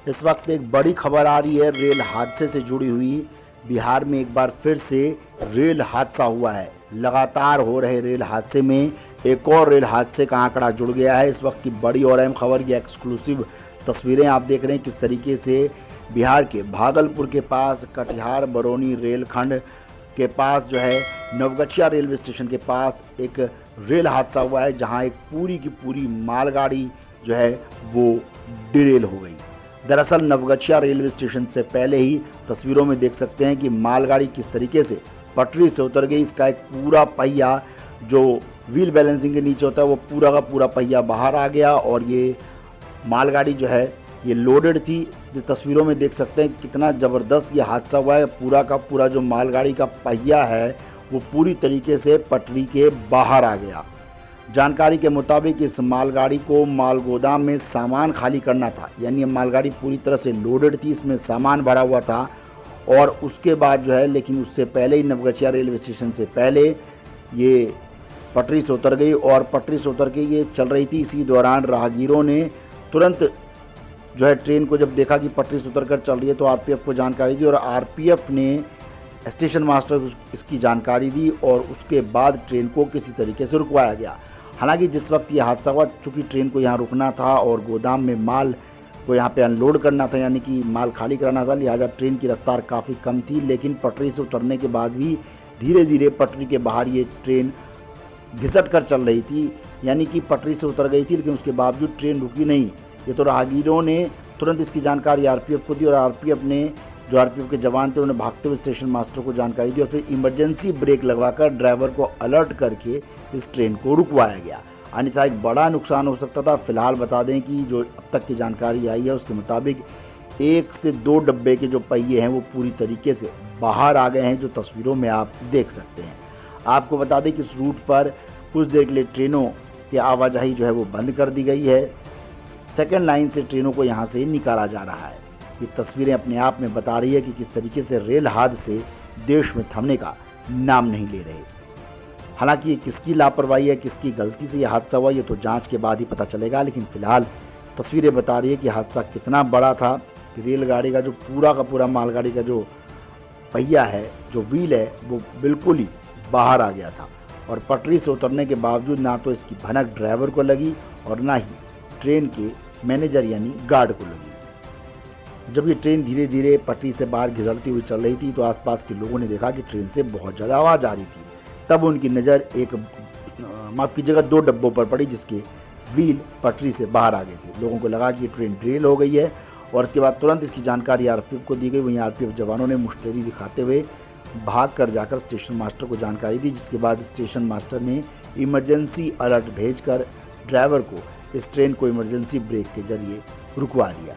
इस वक्त एक बड़ी खबर आ रही है रेल हादसे से जुड़ी हुई। बिहार में एक बार फिर से रेल हादसा हुआ है। लगातार हो रहे रेल हादसे में एक और रेल हादसे का आंकड़ा जुड़ गया है। इस वक्त की बड़ी और अहम खबर की एक्सक्लूसिव तस्वीरें आप देख रहे हैं किस तरीके से बिहार के भागलपुर के पास कटिहार बरौनी रेलखंड के पास जो है नवगछिया रेलवे स्टेशन के पास एक रेल हादसा हुआ है, जहां एक पूरी की पूरी मालगाड़ी जो है वो डिरेल हो गई। दरअसल नवगछिया रेलवे स्टेशन से पहले ही तस्वीरों में देख सकते हैं कि मालगाड़ी किस तरीके से पटरी से उतर गई। इसका एक पूरा पहिया जो व्हील बैलेंसिंग के नीचे होता है वो पूरा का पूरा पहिया बाहर आ गया और ये मालगाड़ी जो है ये लोडेड थी। जिस तस्वीरों में देख सकते हैं कितना ज़बरदस्त ये हादसा हुआ है। पूरा का पूरा जो मालगाड़ी का पहिया है वो पूरी तरीके से पटरी के बाहर आ गया। जानकारी के मुताबिक इस मालगाड़ी को माल गोदाम में सामान खाली करना था, यानी ये मालगाड़ी पूरी तरह से लोडेड थी, इसमें सामान भरा हुआ था और उसके बाद जो है लेकिन उससे पहले ही नवगछिया रेलवे स्टेशन से पहले ये पटरी से उतर गई और पटरी से उतर के ये चल रही थी। इसी दौरान राहगीरों ने तुरंत जो है ट्रेन को जब देखा कि पटरी से उतरकर चल रही है तो आरपीएफ को जानकारी दी और आरपीएफ ने स्टेशन मास्टर को इसकी जानकारी दी और उसके बाद ट्रेन को किसी तरीके से रुकवाया गया। हालांकि जिस वक्त ये हादसा हुआ, चूँकि ट्रेन को यहाँ रुकना था और गोदाम में माल को यहाँ पे अनलोड करना था, यानी कि माल खाली कराना था, लिहाजा ट्रेन की रफ्तार काफ़ी कम थी। लेकिन पटरी से उतरने के बाद भी धीरे धीरे पटरी के बाहर ये ट्रेन घिसट कर चल रही थी, यानी कि पटरी से उतर गई थी लेकिन उसके बावजूद ट्रेन रुकी नहीं। ये तो राहगीरों ने तुरंत इसकी जानकारी आरपीएफ को दी और आरपीएफ ने जो आरपीएफ के जवान थे उन्होंने भागते हुए स्टेशन मास्टर को जानकारी दी और फिर इमरजेंसी ब्रेक लगवाकर ड्राइवर को अलर्ट करके इस ट्रेन को रुकवाया गया। अन्यथा एक बड़ा नुकसान हो सकता था। फिलहाल बता दें कि जो अब तक की जानकारी आई है उसके मुताबिक 1 से 2 डब्बे के जो पहिए हैं वो पूरी तरीके से बाहर आ गए हैं, जो तस्वीरों में आप देख सकते हैं। आपको बता दें कि इस रूट पर कुछ देर के लिए ट्रेनों की आवाजाही जो है वो बंद कर दी गई है। सेकेंड लाइन से ट्रेनों को यहाँ से निकाला जा रहा है। ये तस्वीरें अपने आप में बता रही है कि किस तरीके से रेल हादसे देश में थमने का नाम नहीं ले रहे। हालांकि ये किसकी लापरवाही है, किसकी गलती से ये हादसा हुआ, ये तो जांच के बाद ही पता चलेगा। लेकिन फिलहाल तस्वीरें बता रही है कि हादसा कितना बड़ा था कि रेलगाड़ी का जो पूरा का पूरा मालगाड़ी का जो पहिया है, जो व्हील है, वो बिल्कुल ही बाहर आ गया था और पटरी से उतरने के बावजूद ना तो इसकी भनक ड्राइवर को लगी और ना ही ट्रेन के मैनेजर यानी गार्ड को लगी। जब ये ट्रेन धीरे धीरे पटरी से बाहर घिसटती हुई चल रही थी तो आसपास के लोगों ने देखा कि ट्रेन से बहुत ज़्यादा आवाज़ आ रही थी। तब उनकी नज़र माफ़ कीजिएगा 2 डब्बों पर पड़ी जिसके व्हील पटरी से बाहर आ गए थे। लोगों को लगा कि ये ट्रेन डिरेल हो गई है और उसके बाद तुरंत इसकी जानकारी आरपीएफ को दी गई। वहीं आरपीएफ जवानों ने मुश्तैदी दिखाते हुए भाग कर जाकर स्टेशन मास्टर को जानकारी दी, जिसके बाद स्टेशन मास्टर ने इमरजेंसी अलर्ट भेजकर ड्राइवर को इस ट्रेन को इमरजेंसी ब्रेक के जरिए रुकवा दिया।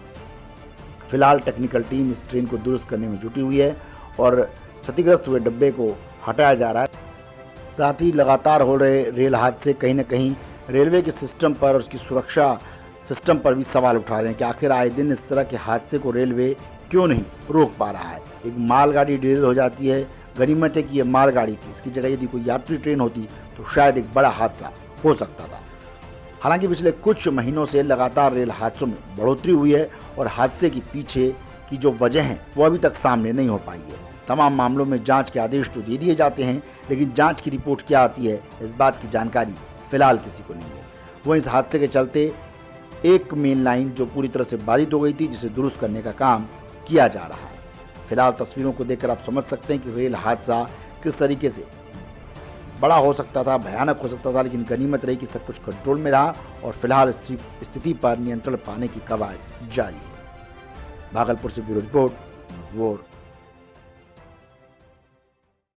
फिलहाल टेक्निकल टीम इस ट्रेन को दुरुस्त करने में जुटी हुई है और क्षतिग्रस्त हुए डब्बे को हटाया जा रहा है। साथ ही लगातार हो रहे रेल हादसे कहीं न कहीं रेलवे के सिस्टम पर और उसकी सुरक्षा सिस्टम पर भी सवाल उठा रहे हैं कि आखिर आए दिन इस तरह के हादसे को रेलवे क्यों नहीं रोक पा रहा है। एक मालगाड़ी डिरेल हो जाती है, गनीमत है कि ये मालगाड़ी थी, इसकी जगह यदि कोई यात्री ट्रेन होती तो शायद एक बड़ा हादसा हो सकता था। हालांकि पिछले कुछ महीनों से लगातार रेल हादसों में बढ़ोतरी हुई है और हादसे के पीछे की जो वजह है वो अभी तक सामने नहीं हो पाई है। तमाम मामलों में जांच के आदेश तो दे दिए जाते हैं, लेकिन जांच की रिपोर्ट क्या आती है इस बात की जानकारी फिलहाल किसी को नहीं है। वह इस हादसे के चलते एक मेन लाइन जो पूरी तरह से बाधित हो गई थी, जिसे दुरुस्त करने का काम किया जा रहा है। फिलहाल तस्वीरों को देखकर आप समझ सकते हैं कि रेल हादसा किस तरीके से बड़ा हो सकता था, भयानक हो सकता था, लेकिन गनीमत रही कि सब कुछ कंट्रोल में रहा और फिलहाल स्थिति पर नियंत्रण पाने की कवायद जारी है। भागलपुर से ब्यूरो रिपोर्ट।